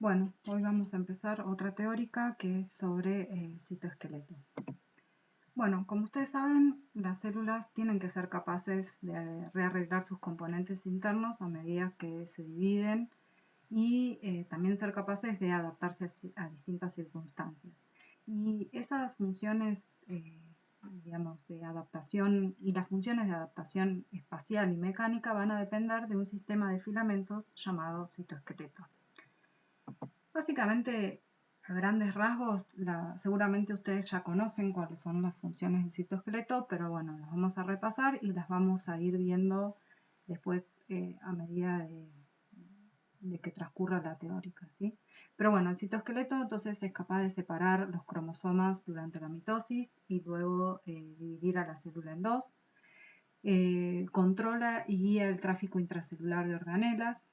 Bueno, hoy vamos a empezar otra teórica que es sobre el citoesqueleto. Bueno, como ustedes saben, las células tienen que ser capaces de rearreglar sus componentes internos a medida que se dividen y también ser capaces de adaptarse a distintas circunstancias. Y esas funciones, digamos, de adaptación y las funciones de adaptación espacial y mecánica van a depender de un sistema de filamentos llamado citoesqueleto. Básicamente, a grandes rasgos, seguramente ustedes ya conocen cuáles son las funciones del citoesqueleto, pero bueno, las vamos a repasar y las vamos a ir viendo después a medida de que transcurra la teórica, ¿sí? Pero bueno, el citoesqueleto entonces es capaz de separar los cromosomas durante la mitosis y luego dividir a la célula en dos. Controla y guía el tráfico intracelular de organelas,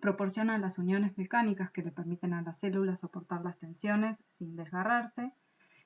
proporciona las uniones mecánicas que le permiten a las células soportar las tensiones sin desgarrarse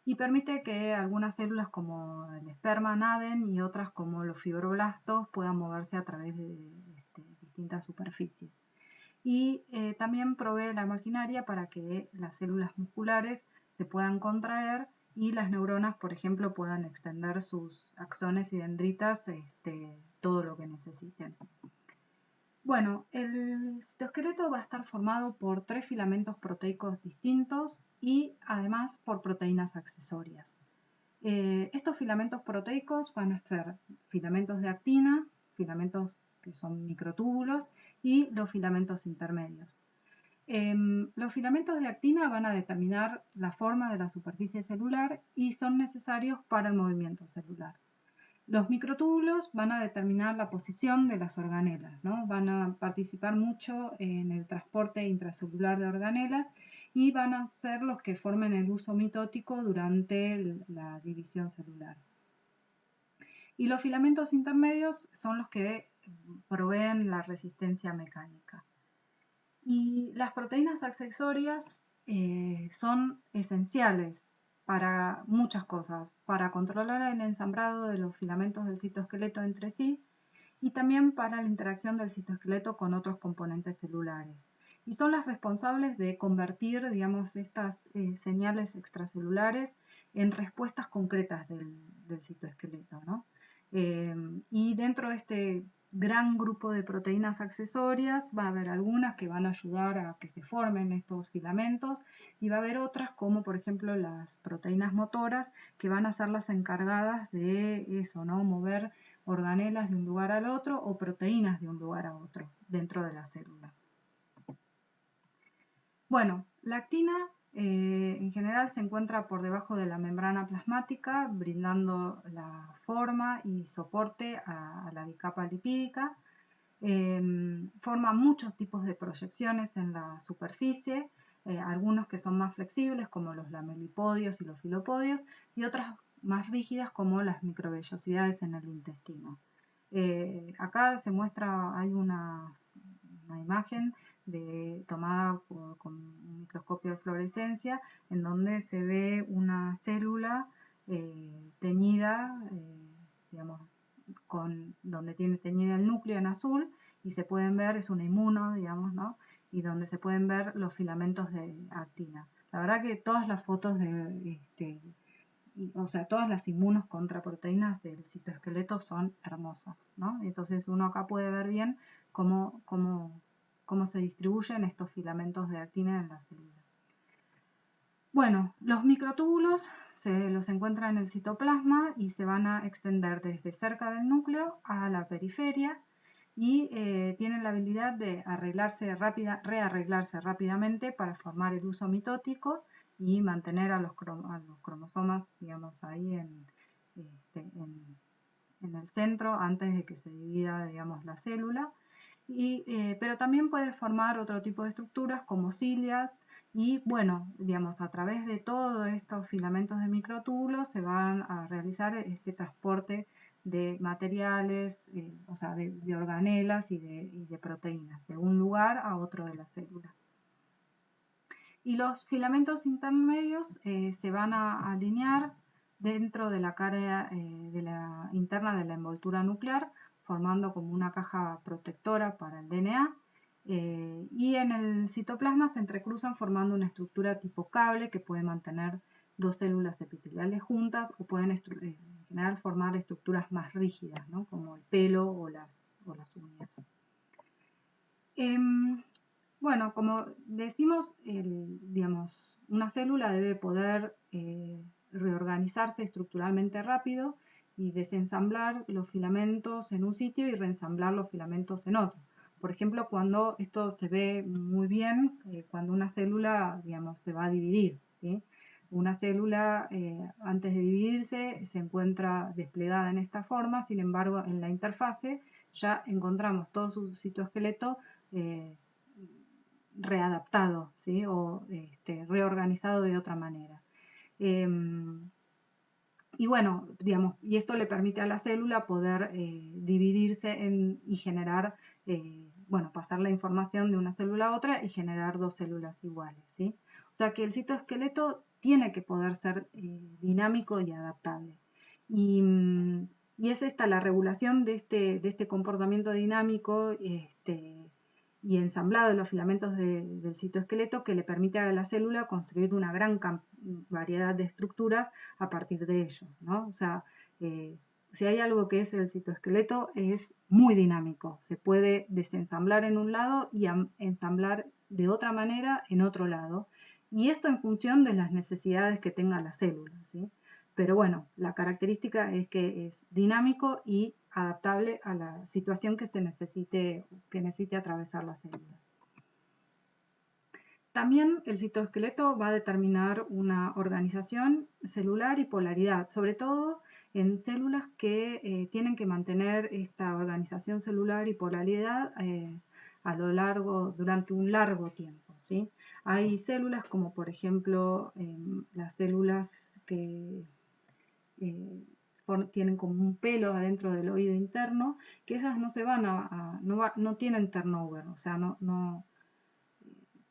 y permite que algunas células como el esperma naden y otras como los fibroblastos puedan moverse a través de distintas superficies. Y también provee la maquinaria para que las células musculares se puedan contraer y las neuronas, por ejemplo, puedan extender sus axones y dendritas todo lo que necesiten. Bueno, el citoesqueleto va a estar formado por 3 filamentos proteicos distintos y además por proteínas accesorias. Estos filamentos proteicos van a ser filamentos de actina, filamentos que son microtúbulos y los filamentos intermedios. Los filamentos de actina van a determinar la forma de la superficie celular y son necesarios para el movimiento celular. Los microtúbulos van a determinar la posición de las organelas, ¿no? Van a participar mucho en el transporte intracelular de organelas y van a ser los que formen el uso mitótico durante la división celular. Y los filamentos intermedios son los que proveen la resistencia mecánica. Y las proteínas accesorias son esenciales para muchas cosas, para controlar el ensamblado de los filamentos del citoesqueleto entre sí y también para la interacción del citoesqueleto con otros componentes celulares. Y son las responsables de convertir, digamos, estas señales extracelulares en respuestas concretas del citoesqueleto, ¿no? Y dentro de este gran grupo de proteínas accesorias va a haber algunas que van a ayudar a que se formen estos filamentos y va a haber otras como por ejemplo las proteínas motoras que van a ser las encargadas de eso, ¿no? Mover organelas de un lugar al otro o proteínas de un lugar a otro dentro de la célula. Bueno, la actina en general se encuentra por debajo de la membrana plasmática, brindando la forma y soporte a la bicapa lipídica. Forma muchos tipos de proyecciones en la superficie, algunos que son más flexibles como los lamelipodios y los filopodios y otras más rígidas como las microvellosidades en el intestino. Acá se muestra, hay una imagen tomada con un microscopio de fluorescencia en donde se ve una célula teñida, digamos, donde tiene teñida el núcleo en azul y se pueden ver, es una inmuno, digamos, ¿no? Y donde se pueden ver los filamentos de actina. La verdad que todas las fotos o sea, todas las inmunos contra proteínas del citoesqueleto son hermosas, ¿no? Entonces uno acá puede ver bien cómo se distribuyen estos filamentos de actina en la célula. Bueno, los microtúbulos se los encuentra en el citoplasma y se van a extender desde cerca del núcleo a la periferia y tienen la habilidad de rearreglarse rápidamente para formar el uso mitótico y mantener a los cromosomas, digamos, ahí en el centro antes de que se divida, digamos, la célula. Pero también puede formar otro tipo de estructuras como cilias y bueno, digamos, a través de todos estos filamentos de microtúbulos se van a realizar este transporte de materiales, o sea, de organelas y de proteínas, de un lugar a otro de la célula. Y los filamentos intermedios se van a alinear dentro de la cara interna de la envoltura nuclear, formando como una caja protectora para el DNA. Y en el citoplasma se entrecruzan formando una estructura tipo cable que puede mantener dos células epiteliales juntas o pueden en general formar estructuras más rígidas, ¿no? Como el pelo o las uñas. Bueno, como decimos, digamos, una célula debe poder reorganizarse estructuralmente rápido y desensamblar los filamentos en un sitio y reensamblar los filamentos en otro. Por ejemplo, cuando esto se ve muy bien, cuando una célula, digamos, se va a dividir, ¿sí? Una célula, antes de dividirse, se encuentra desplegada en esta forma, sin embargo, en la interfase ya encontramos todo su citoesqueleto readaptado, ¿sí? O reorganizado de otra manera. Y bueno, digamos, y esto le permite a la célula poder dividirse y generar, bueno, pasar la información de una célula a otra y generar dos células iguales, ¿sí? O sea que el citoesqueleto tiene que poder ser dinámico y adaptable. Y es esta la regulación de este comportamiento dinámico y ensamblado de los filamentos del citoesqueleto que le permite a la célula construir una gran variedad de estructuras a partir de ellos, ¿no? O sea, si hay algo que es el citoesqueleto, es muy dinámico. Se puede desensamblar en un lado y ensamblar de otra manera en otro lado. Y esto en función de las necesidades que tenga la célula, ¿sí? Pero bueno, la característica es que es dinámico y adaptable a la situación que necesite atravesar la célula. También el citoesqueleto va a determinar una organización celular y polaridad, sobre todo en células que tienen que mantener esta organización celular y polaridad durante un largo tiempo, ¿sí? Hay células como por ejemplo las células que tienen como un pelo adentro del oído interno, que esas no se van no tienen turnover, o sea,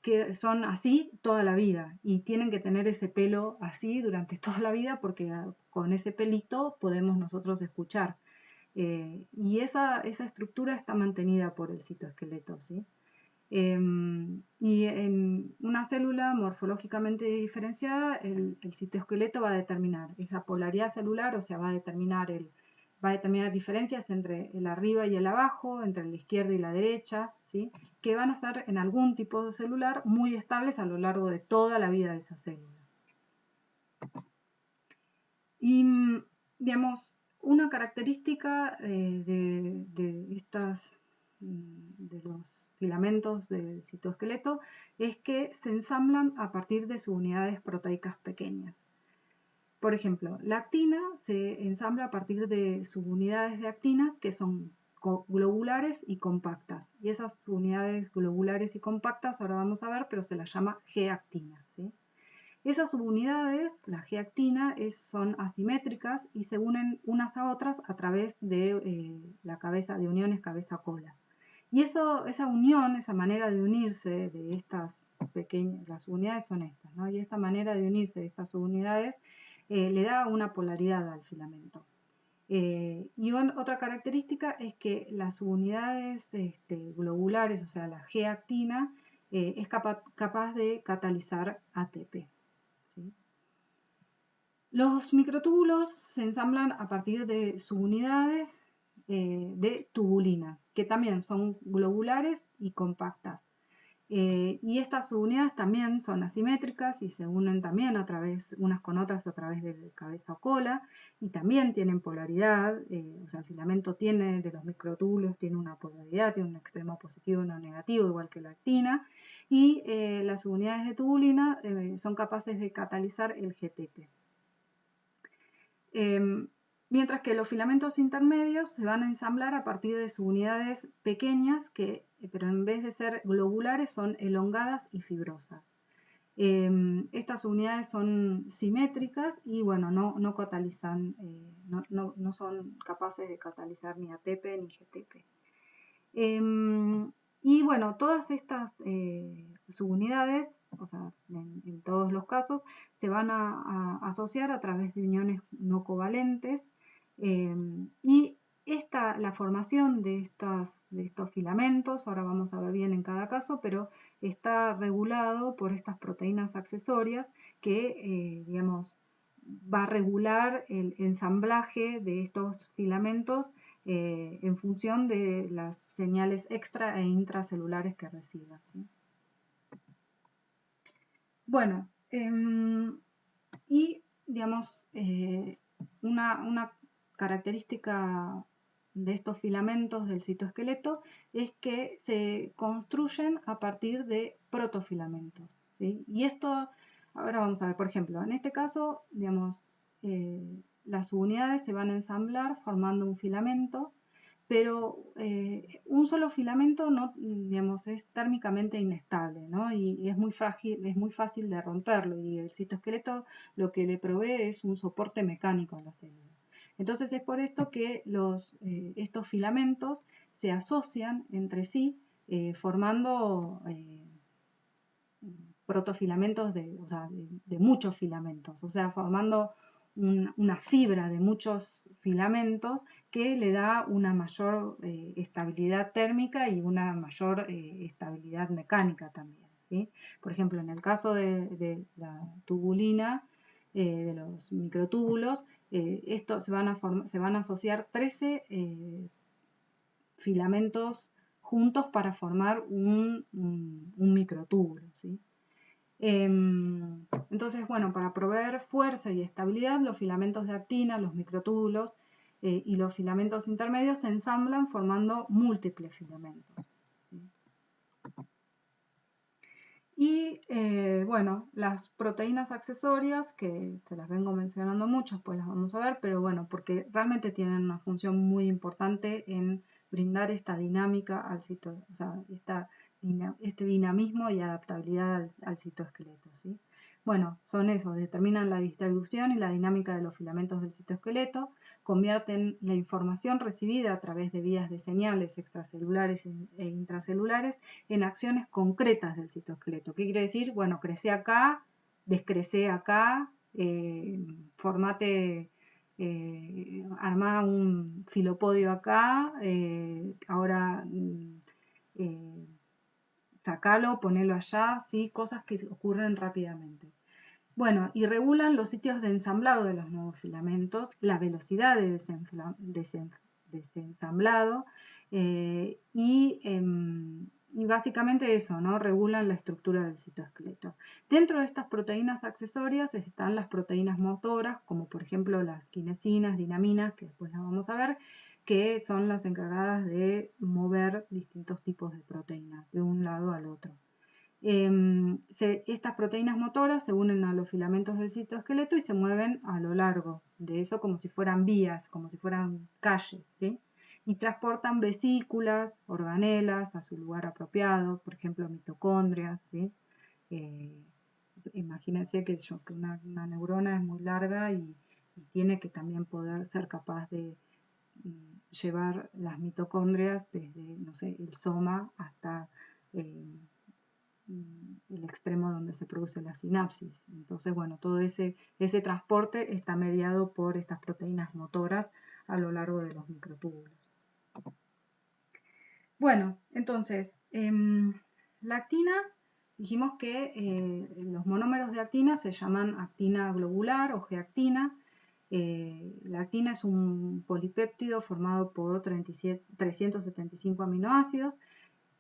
que son así toda la vida y tienen que tener ese pelo así durante toda la vida porque con ese pelito podemos nosotros escuchar. Y esa estructura está mantenida por el citoesqueleto, ¿sí? Y en una célula morfológicamente diferenciada, el citoesqueleto va a determinar esa polaridad celular, o sea, va a determinar diferencias entre el arriba y el abajo, entre la izquierda y la derecha, ¿sí? Que van a ser en algún tipo de celular muy estables a lo largo de toda la vida de esa célula. Y, digamos, una característica de los filamentos del citoesqueleto es que se ensamblan a partir de subunidades proteicas pequeñas. Por ejemplo, la actina se ensambla a partir de subunidades de actinas que son globulares y compactas. Y esas subunidades globulares y compactas ahora vamos a ver, pero se las llama G-actina, ¿sí? Esas subunidades, la G-actina, son asimétricas y se unen unas a otras a través de la cabeza de uniones cabeza-cola. Y esa unión, esa manera de unirse de estas las subunidades son estas, ¿no? Y esta manera de unirse de estas subunidades le da una polaridad al filamento. Y otra característica es que las subunidades globulares, o sea, la G-actina, es capaz de catalizar ATP. ¿Sí? Los microtúbulos se ensamblan a partir de subunidades de tubulina, que también son globulares y compactas. Y estas subunidades también son asimétricas y se unen también unas con otras a través de cabeza o cola, y también tienen polaridad, o sea, el filamento de los microtúbulos tiene una polaridad, tiene un extremo positivo y uno negativo, igual que la actina, y las subunidades de tubulina son capaces de catalizar el GTP. Mientras que los filamentos intermedios se van a ensamblar a partir de subunidades pequeñas pero en vez de ser globulares son elongadas y fibrosas. Estas unidades son simétricas y bueno, no catalizan, no son capaces de catalizar ni ATP ni GTP. Y bueno, todas estas subunidades, o sea, en todos los casos, se van a asociar a través de uniones no covalentes y la formación de estos filamentos, ahora vamos a ver bien en cada caso, pero está regulado por estas proteínas accesorias que, digamos, va a regular el ensamblaje de estos filamentos en función de las señales extra e intracelulares que reciba, ¿sí? Bueno, y digamos, una característica de estos filamentos del citoesqueleto es que se construyen a partir de protofilamentos, ¿sí? Y esto, ahora vamos a ver, por ejemplo, en este caso, digamos, las unidades se van a ensamblar formando un filamento, pero un solo filamento no, digamos, es térmicamente inestable, ¿no? Y es muy frágil, es muy fácil de romperlo, y el citoesqueleto lo que le provee es un soporte mecánico a la célula. Entonces es por esto que estos filamentos se asocian entre sí, formando protofilamentos o sea, de muchos filamentos, o sea, formando una fibra de muchos filamentos que le da una mayor estabilidad térmica y una mayor estabilidad mecánica también, ¿sí? Por ejemplo, en el caso de la tubulina, de los microtúbulos, estos se van a asociar 13 filamentos juntos para formar un microtúbulo, ¿sí? Entonces, bueno, para proveer fuerza y estabilidad, los filamentos de actina, los microtúbulos y los filamentos intermedios se ensamblan formando múltiples filamentos, ¿sí? Y bueno, las proteínas accesorias, que se las vengo mencionando muchas, pues las vamos a ver, pero bueno, porque realmente tienen una función muy importante en brindar esta dinámica al o sea, este dinamismo y adaptabilidad al citoesqueleto, ¿sí? Bueno, son eso, determinan la distribución y la dinámica de los filamentos del citoesqueleto, convierten la información recibida a través de vías de señales extracelulares e intracelulares en acciones concretas del citoesqueleto. ¿Qué quiere decir? Bueno, crece acá, descrece acá, formate, armá un filopodio acá, ahora sacalo, ponelo allá, ¿sí? Cosas que ocurren rápidamente. Bueno, y regulan los sitios de ensamblado de los nuevos filamentos, la velocidad de desensamblado y básicamente eso, ¿no? Regulan la estructura del citoesqueleto. Dentro de estas proteínas accesorias están las proteínas motoras, como por ejemplo las quinesinas, dinaminas, que después las vamos a ver, que son las encargadas de mover distintos tipos de proteínas de un lado al otro. Estas proteínas motoras se unen a los filamentos del citoesqueleto y se mueven a lo largo de eso como si fueran vías, como si fueran calles, ¿sí? Y transportan vesículas, organelas a su lugar apropiado, por ejemplo, mitocondrias, ¿sí? Imagínense que una neurona es muy larga y tiene que también poder ser capaz de llevar las mitocondrias desde, no sé, el soma hasta el extremo donde se produce la sinapsis. Entonces, bueno, todo ese transporte está mediado por estas proteínas motoras a lo largo de los microtúbulos. Bueno, entonces, la actina, dijimos que los monómeros de actina se llaman actina globular o G-actina. La actina es un polipéptido formado por 375 aminoácidos,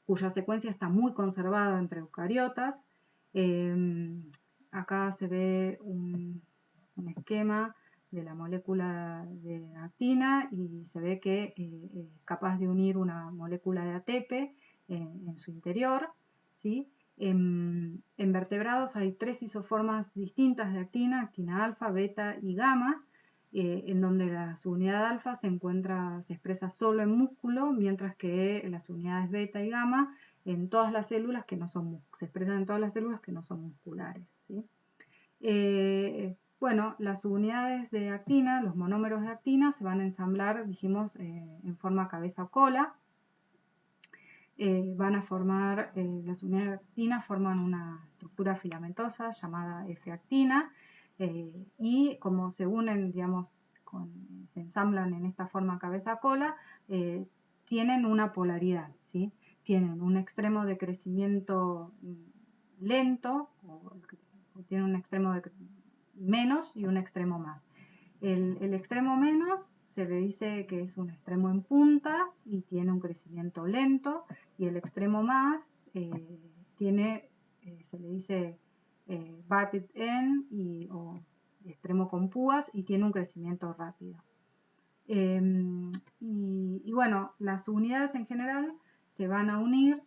cuya secuencia está muy conservada entre eucariotas. Acá se ve un esquema de la molécula de actina y se ve que es capaz de unir una molécula de ATP en su interior, ¿sí? En vertebrados hay 3 isoformas distintas de actina, actina alfa, beta y gamma, en donde la subunidad alfa se expresa solo en músculo, mientras que las unidades beta y gamma en todas las células que no son, se expresan en todas las células que no son musculares, ¿sí? Bueno, las subunidades de actina, los monómeros de actina, se van a ensamblar, dijimos, en forma cabeza o cola. Van a formar, las unidades de actina forman una estructura filamentosa llamada F-actina y como se unen, digamos, se ensamblan en esta forma cabeza-cola, tienen una polaridad, ¿sí? Tienen un extremo de crecimiento lento, o tienen un extremo de menos y un extremo más. El extremo menos se le dice que es un extremo en punta y tiene un crecimiento lento, y el extremo más tiene, se le dice barbed end o extremo con púas, y tiene un crecimiento rápido. Y bueno, las unidades en general se van a unir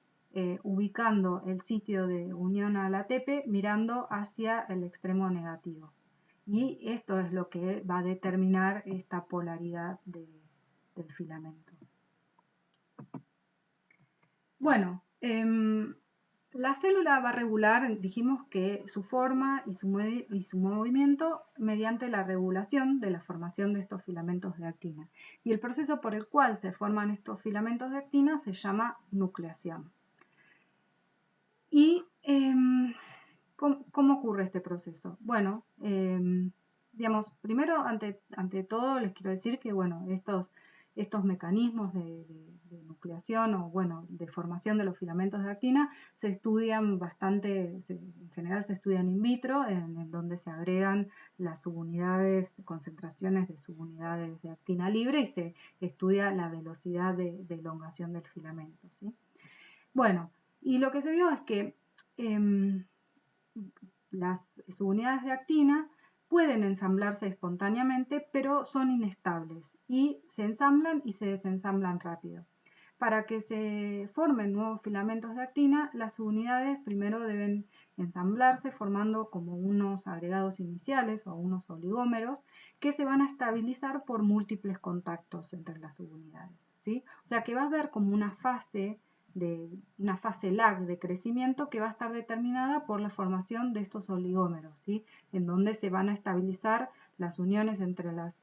ubicando el sitio de unión a la tepe mirando hacia el extremo negativo. Y esto es lo que va a determinar esta polaridad del filamento. Bueno, la célula va a regular, dijimos que su forma y su movimiento mediante la regulación de la formación de estos filamentos de actina. Y el proceso por el cual se forman estos filamentos de actina se llama nucleación. ¿Y cómo ocurre este proceso? Bueno, digamos, primero, ante todo, les quiero decir que, bueno, estos mecanismos de nucleación o, bueno, de formación de los filamentos de actina se estudian bastante, en general se estudian in vitro, en donde se agregan las subunidades, concentraciones de subunidades de actina libre, y se estudia la velocidad de elongación del filamento, ¿sí? Bueno, y lo que se vio es que las subunidades de actina pueden ensamblarse espontáneamente, pero son inestables y se ensamblan y se desensamblan rápido. Para que se formen nuevos filamentos de actina, las subunidades primero deben ensamblarse formando como unos agregados iniciales o unos oligómeros que se van a estabilizar por múltiples contactos entre las subunidades, ¿sí? O sea que va a haber como una fase lag de crecimiento que va a estar determinada por la formación de estos oligómeros, ¿sí? En donde se van a estabilizar las uniones entre las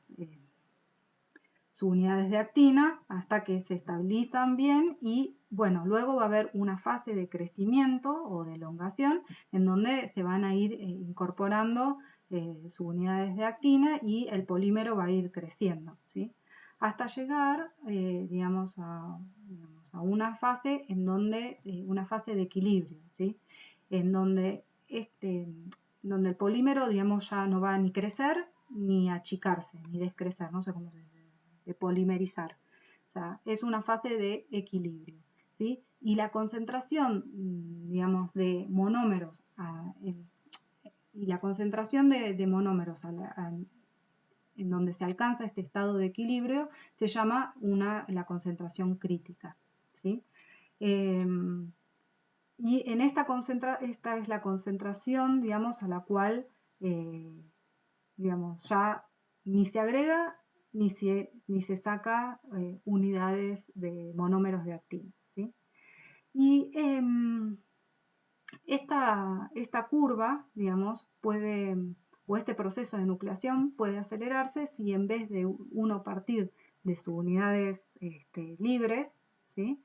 subunidades de actina hasta que se estabilizan bien, y bueno, luego va a haber una fase de crecimiento o de elongación en donde se van a ir incorporando subunidades de actina y el polímero va a ir creciendo, ¿sí? Hasta llegar, digamos, a una fase en donde, una fase de equilibrio, ¿sí? En donde, donde el polímero, digamos, ya no va a ni crecer ni achicarse, ni descrecer, no sé cómo se dice, de polimerizar. O sea, es una fase de equilibrio, ¿sí? Y la concentración, digamos, de monómeros y la concentración de monómeros en donde se alcanza este estado de equilibrio se llama la concentración crítica, ¿sí? Y en esta es la concentración, digamos, a la cual, digamos, ya ni se agrega ni se saca unidades de monómeros de actina, ¿sí? Y esta curva, digamos, o este proceso de nucleación puede acelerarse si en vez de uno partir de subunidades libres, ¿sí?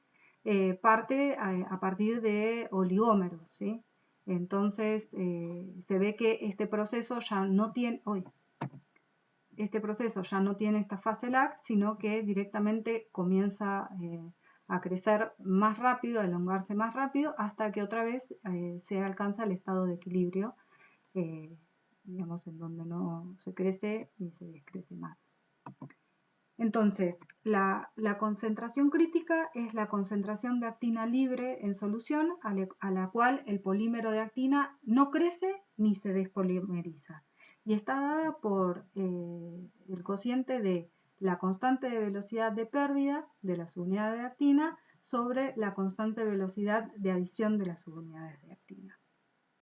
Parte a partir de oligómeros, ¿sí? Entonces se ve que este proceso ya no tiene, esta fase lag, sino que directamente comienza a crecer más rápido, a elongarse más rápido, hasta que otra vez se alcanza el estado de equilibrio, digamos, en donde no se crece ni se descrece más. Entonces, la concentración crítica es la concentración de actina libre en solución a la cual el polímero de actina no crece ni se despolimeriza, y está dada por el cociente de la constante de velocidad de pérdida de la subunidad de actina sobre la constante velocidad de adición de las subunidades de actina.